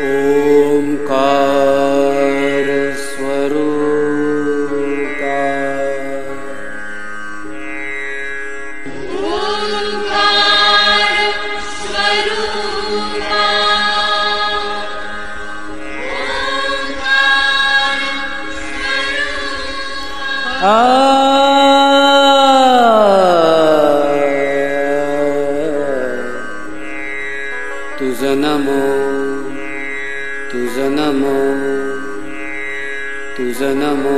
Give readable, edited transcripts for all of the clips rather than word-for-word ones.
ओंकार स्वरूपा तुझं नमो तुझं नमो तुझं नमो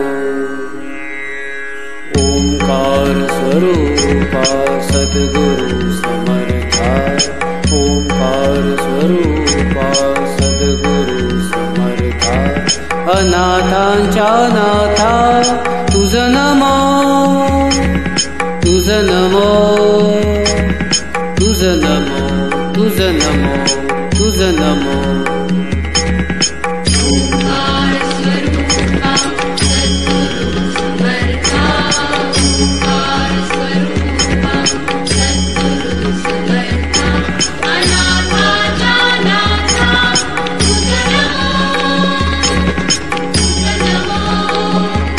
ओंकार स्वरूपा सद्गुरु समर्था ओंकार स्वरूपा सद्गुरु समर्था अनाथांच्या नाथा तुझं नमो तुझं नमो तुझं नमो तुझं नमो तुझं नमो ओंकार स्वरूपा सद्गुरु समर्था ओंकार स्वरूपा सद्गुरु समर्था अनाथांच्या नाथा तुझं नमो तुझं नमो तुझं नमो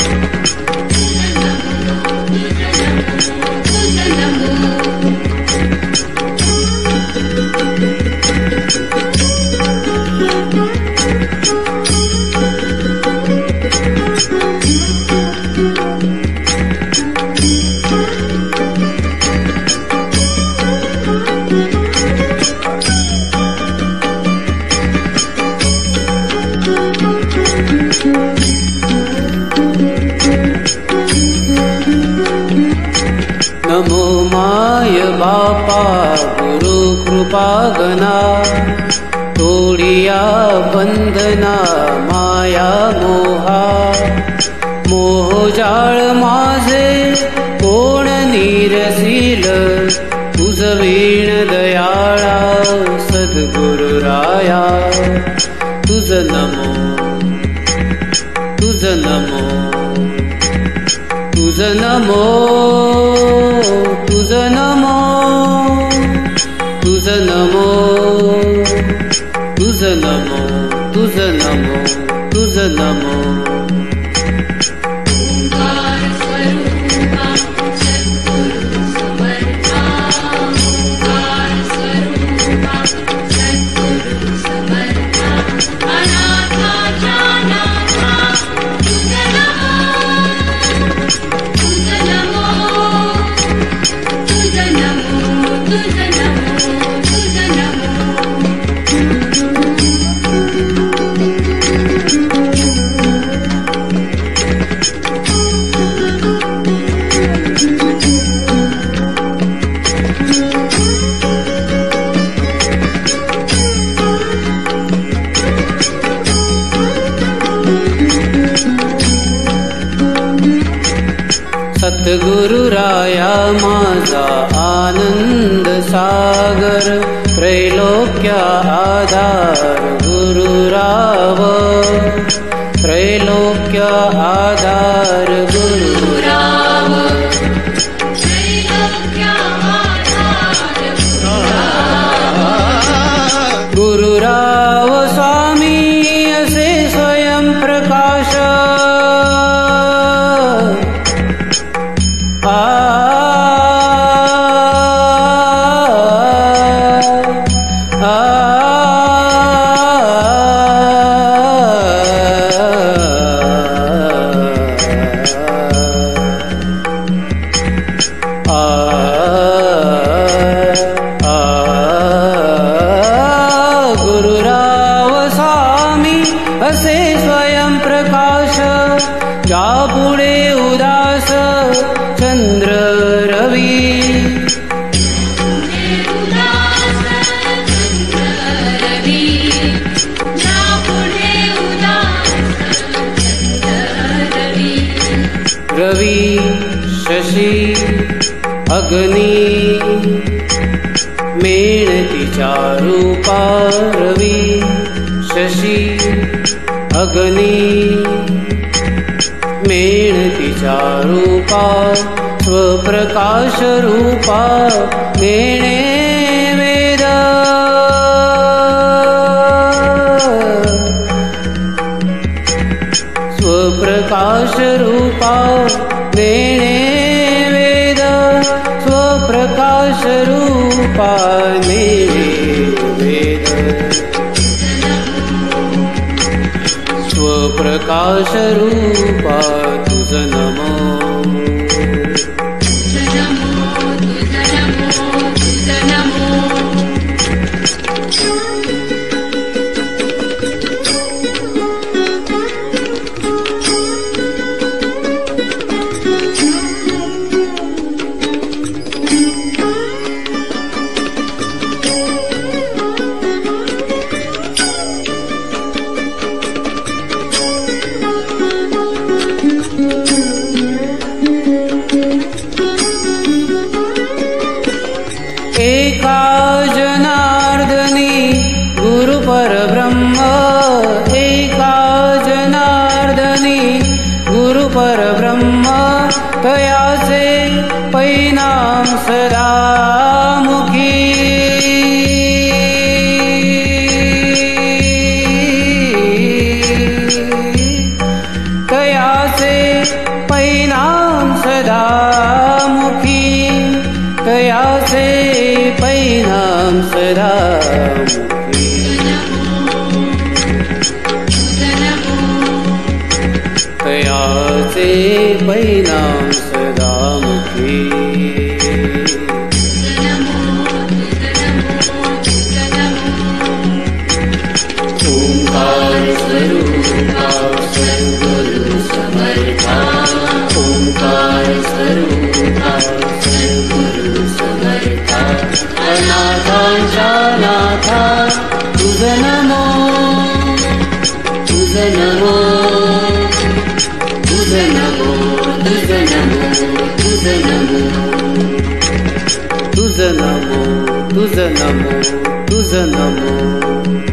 नमो माय बापा गुरु कृपा गणा तोडिया बंधना माया मोहा मोहजाळ माझे कोण निरसील तुझ वीण दयाळा सद्गुरु राया तुझ नमो तुझ नमो तुझ नमो तुझ नमो तुझ नमो तुझ नमो तुझ नमो तुझ नमो ओंकार स्वरूपा सद्गुरु समर्था ओंकार स्वरूपा सद्गुरु समर्था अनाथांच्या नाथा तुझं नमो तुझं नमो तुझं नमो तुझं नमो तुझं नमो सद्गुरु राया माझा आनंद सागर त्रैलोक्या आधार गुरुराव त्रैलोक्या आधार गुरुराव त्रैलोक्या आधार गुरुराव स्वामी असे स्वयं प्रकाश गुरुराव स्वामी असे स्वयं प्रकाश ज्यापुढे उदास चंद्र रवी रवी शशी अग्नी मेणतीच्या रूपा रवी शशी अग्नी मेणतीच्या रूपा स्वप्रकाश रूपा नेणे वेद प्रकाश रूपा तुझ नमो एका जनार्दनी गुरु परब्रह्म एका जनार्दनी गुरु परब्रह्म तयाचे परिणाम सदा मुखी तयाचे परिणाम सदा मुखी तयाचे परिणाम सदा मुखी तयाचे परिणाम सदा मुखी ओंकार स्वरूपा सद्गुरु समर्था ओंकार स्वरूपा सद्गुरु समर्था अनाथांच्या नाथा तुझ नमो तुझ नमो तुझ नमो तुझ नमो तुझ नमो तुझ नमो तुझ नमो तुझ नमो